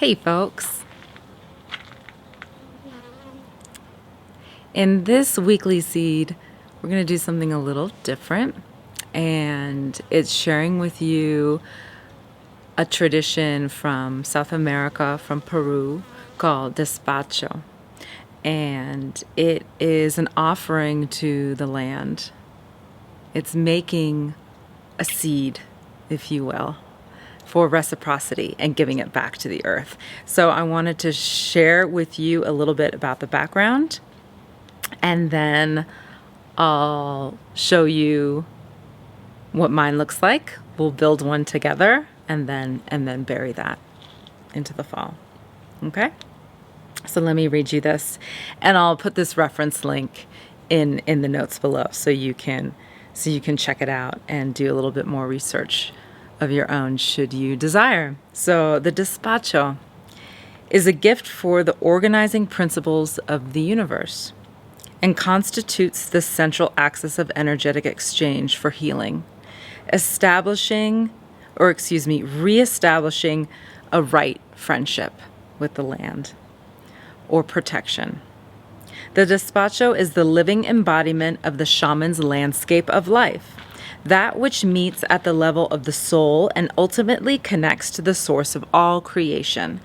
Hey folks! In this weekly seed, we're going to do something a little different, and it's sharing with you a tradition from South America, from Peru, called Despacho. And it is an offering to the land. It's making a seed, if you will, for reciprocity and giving it back to the earth. So I wanted to share with you a little bit about the background, and then I'll show you what mine looks like. We'll build one together and then bury that into the fall. Okay? So let me read you this, and I'll put this reference link in the notes below so you can check it out and do a little bit more research of your own should you desire. So the Despacho is a gift for the organizing principles of the universe and constitutes the central axis of energetic exchange for healing, reestablishing a right friendship with the land or protection. The Despacho is the living embodiment of the shaman's landscape of life, that which meets at the level of the soul and ultimately connects to the source of all creation.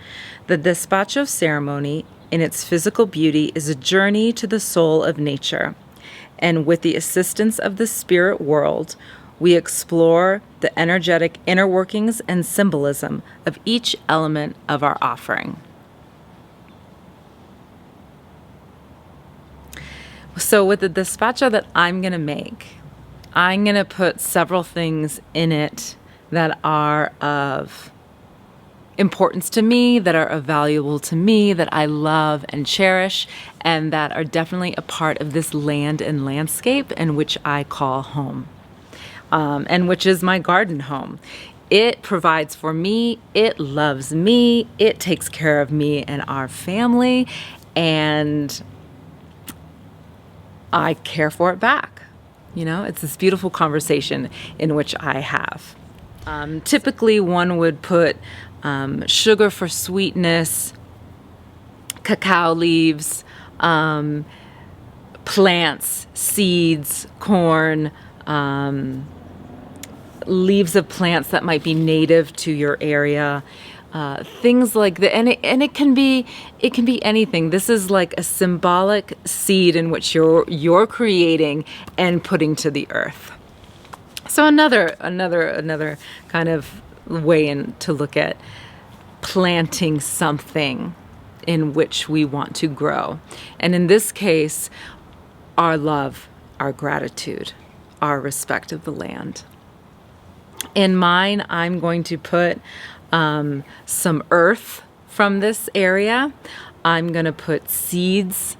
The Despacho ceremony, in its physical beauty, is a journey to the soul of nature, and with the assistance of the spirit world, we explore the energetic inner workings and symbolism of each element of our offering. So with the Despacho that I'm going to make, I'm going to put several things in it that are of importance to me, that are valuable to me, that I love and cherish, and that are definitely a part of this land and landscape, and which I call home, and which is my garden home. It provides for me, it loves me, it takes care of me and our family, and I care for it back. You know, it's this beautiful conversation in which I have. Typically, one would put sugar for sweetness, cacao leaves, plants, seeds, corn, leaves of plants that might be native to your area. Things like that, and it can be anything. This is like a symbolic seed in which you're creating and putting to the earth. So another kind of way to look at planting something in which we want to grow, and in this case, our love, our gratitude, our respect of the land. In mine, I'm going to put some earth from this area. I'm going to put seeds,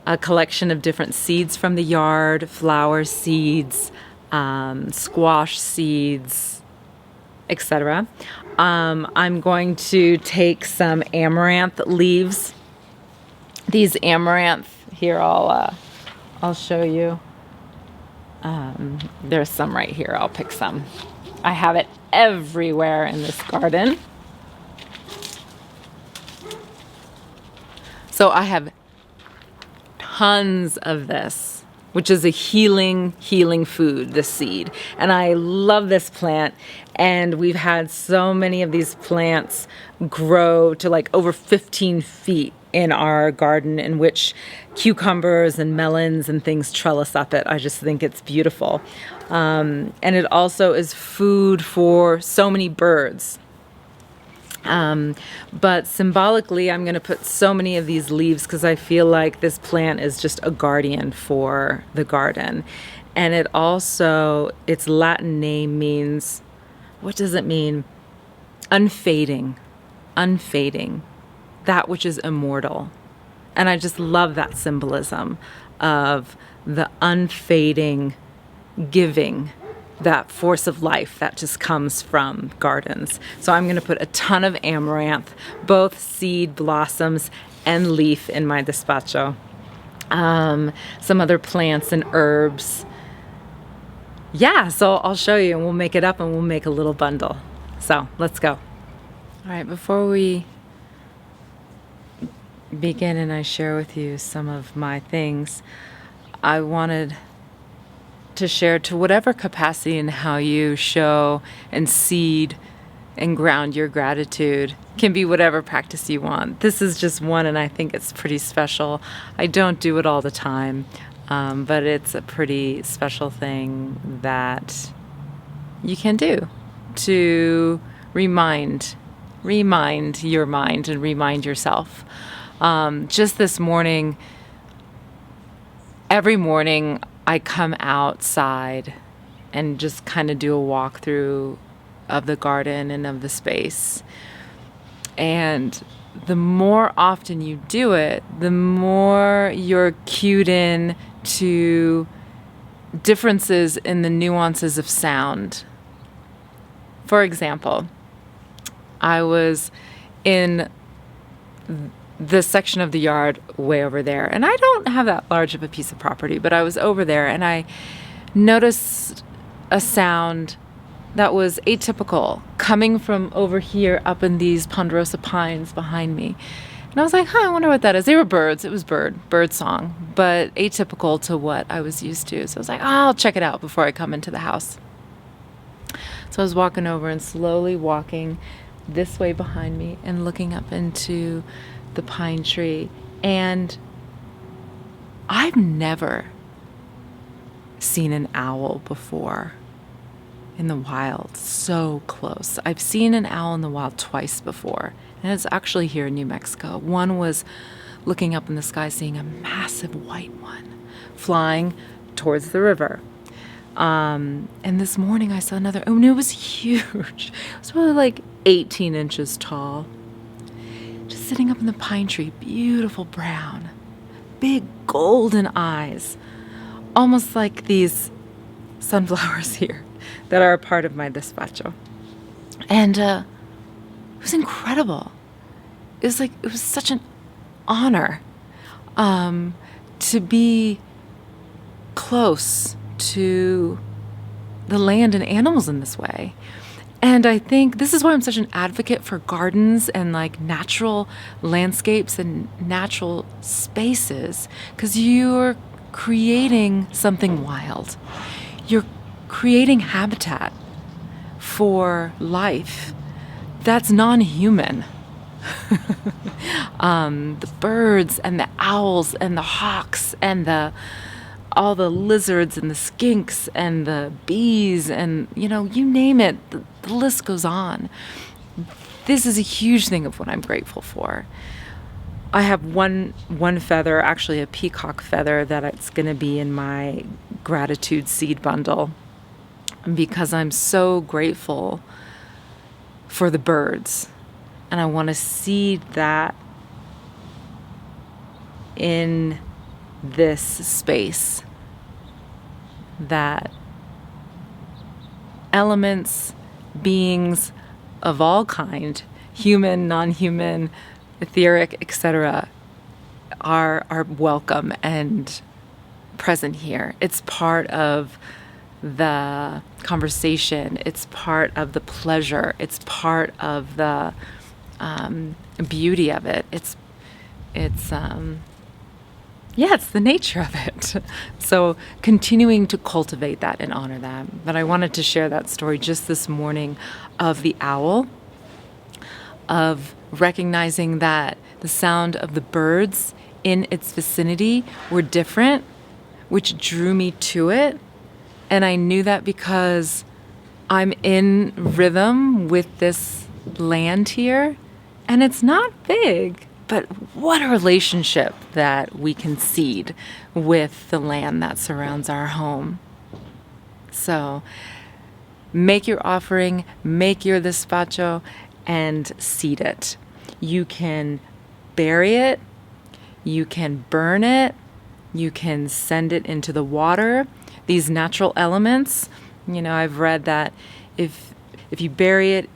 a collection of different seeds from the yard, flower seeds, squash seeds, etc. I'm going to take some amaranth leaves. These amaranth, here I'll show you. There's some right here. I'll pick some. I have it everywhere in this garden. So I have tons of this, which is a healing food, this seed. And I love this plant. And we've had so many of these plants grow to like over 15 feet in our garden, in which cucumbers and melons and things trellis up it. I just think it's beautiful. And it also is food for so many birds. But symbolically, I'm going to put so many of these leaves because I feel like this plant is just a guardian for the garden. And it also, its Latin name means, what does it mean? Unfading, that which is immortal. And I just love that symbolism of the unfading giving, that force of life that just comes from gardens. So I'm going to put a ton of amaranth, both seed, blossoms, and leaf in my Despacho. Some other plants and herbs. Yeah, so I'll show you, and we'll make it up and we'll make a little bundle. So let's go. All right, before we begin and I share with you some of my things, I wanted to share to whatever capacity and how you show and seed and ground your gratitude. Can be whatever practice you want. This is just one, and I think it's pretty special. I don't do it all the time, but it's a pretty special thing that you can do to remind your mind and remind yourself. Just this morning, every morning I come outside and just kind of do a walkthrough of the garden and of the space. And the more often you do it, the more you're cued in to differences in the nuances of sound. For example, I was in the section of the yard way over there, and I don't have that large of a piece of property, but I was over there and I noticed a sound that was atypical coming from over here up in these ponderosa pines behind me. And I was like, I wonder what that is. They were birds. It was bird song, but atypical to what I was used to. So I was like, I'll check it out before I come into the house. So I was walking over and slowly walking this way behind me and looking up into the pine tree. And I've never seen an owl before in the wild, so close. I've seen an owl in the wild twice before, and it's actually here in New Mexico. One was looking up in the sky, seeing a massive white one flying towards the river. And this morning I saw another, and it was huge. It was probably like 18 inches tall. Just sitting up in the pine tree, beautiful brown, big golden eyes, almost like these sunflowers here that are a part of my despacho. And it was incredible. It was such an honor to be close to the land and animals in this way. And I think this is why I'm such an advocate for gardens and like natural landscapes and natural spaces, because you're creating something wild. You're creating habitat for life that's non-human. The birds and the owls and the hawks and all the lizards and the skinks and the bees and, you name it, the list goes on. This is a huge thing of what I'm grateful for. I have one feather, actually a peacock feather, that it's going to be in my gratitude seed bundle, because I'm so grateful for the birds, and I want to seed that in this space, that elements, beings of all kind, human, non-human, etheric, etc., are welcome and present here. It's part of the conversation. It's part of the pleasure. It's part of the beauty of it. It's the nature of it. So continuing to cultivate that and honor that. But I wanted to share that story just this morning of the owl, of recognizing that the sound of the birds in its vicinity were different, which drew me to it. And I knew that because I'm in rhythm with this land here, and it's not big, but what a relationship that we can seed with the land that surrounds our home. So make your offering, make your despacho, and seed it. You can bury it, you can burn it, you can send it into the water. These natural elements, I've read that if you bury it,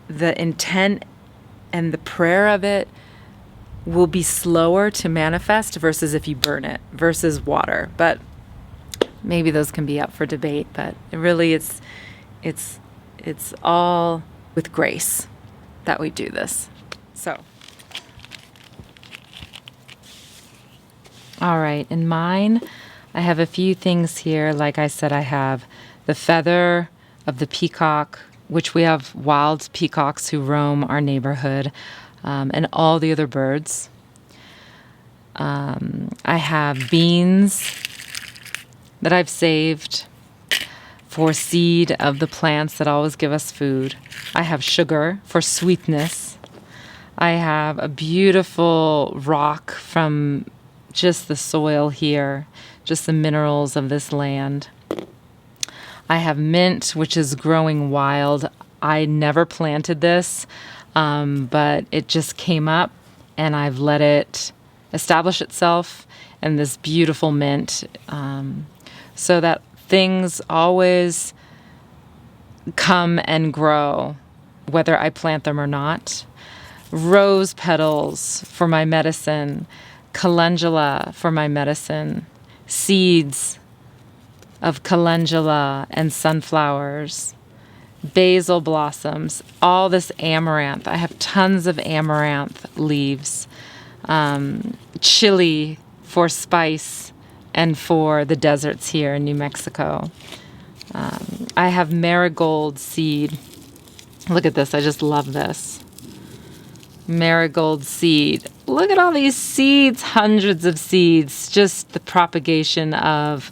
the intent and the prayer of it will be slower to manifest versus if you burn it, versus water. But maybe those can be up for debate, but really it's all with grace that we do this. So All right, in mine, I have a few things here. Like I said, I have the feather of the peacock, which we have wild peacocks who roam our neighborhood, and all the other birds. I have beans that I've saved for seed of the plants that always give us food. I have sugar for sweetness. I have a beautiful rock from just the soil here, just the minerals of this land. I have mint, which is growing wild. I never planted this, but it just came up and I've let it establish itself in this beautiful mint, so that things always come and grow, whether I plant them or not. Rose petals for my medicine, calendula for my medicine, seeds of calendula and sunflowers, basil blossoms, all this amaranth. I have tons of amaranth leaves, chili for spice and for the deserts here in New Mexico. I have marigold seed. Look at this. I just love this. Marigold seed. Look at all these seeds, hundreds of seeds, just the propagation of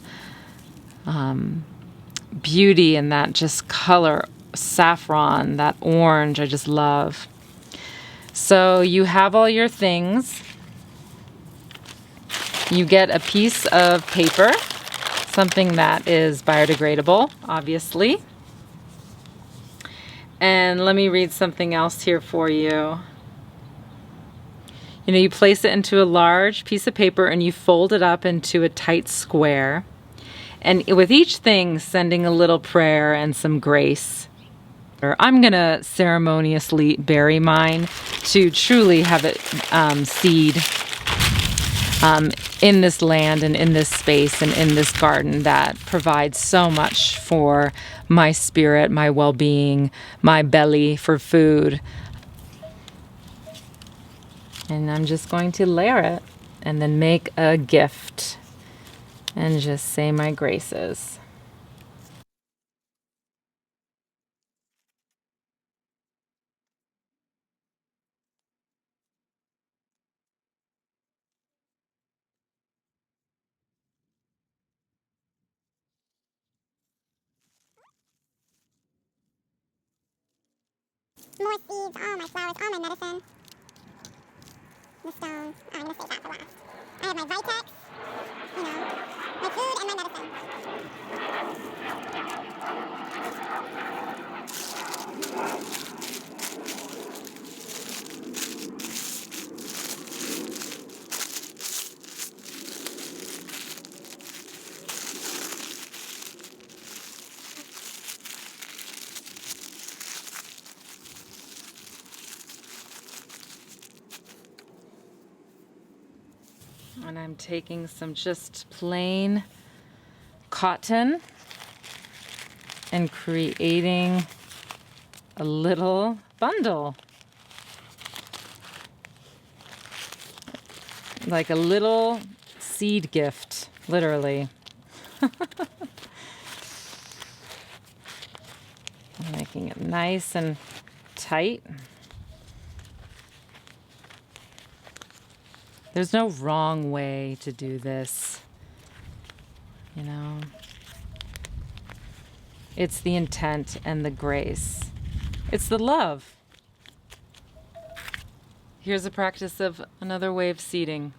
beauty and that just color, saffron, that orange, I just love. So you have all your things. You get a piece of paper, something that is biodegradable, obviously. And let me read something else here for you. You know, you place it into a large piece of paper and you fold it up into a tight square. And with each thing, sending a little prayer and some grace. I'm going to ceremoniously bury mine to truly have it seed in this land and in this space and in this garden that provides so much for my spirit, my well-being, my belly for food. And I'm just going to layer it and then make a gift and just say my graces. More seeds, all my flowers, all my medicine. The stones. Oh, I'm going to save that for last. I have my Vitex, you know, my food and my medicine. And I'm taking some just plain cotton and creating a little bundle. Like a little seed gift, literally. Making it nice and tight. There's no wrong way to do this, you know. It's the intent and the grace. It's the love. Here's a practice of another way of seeding.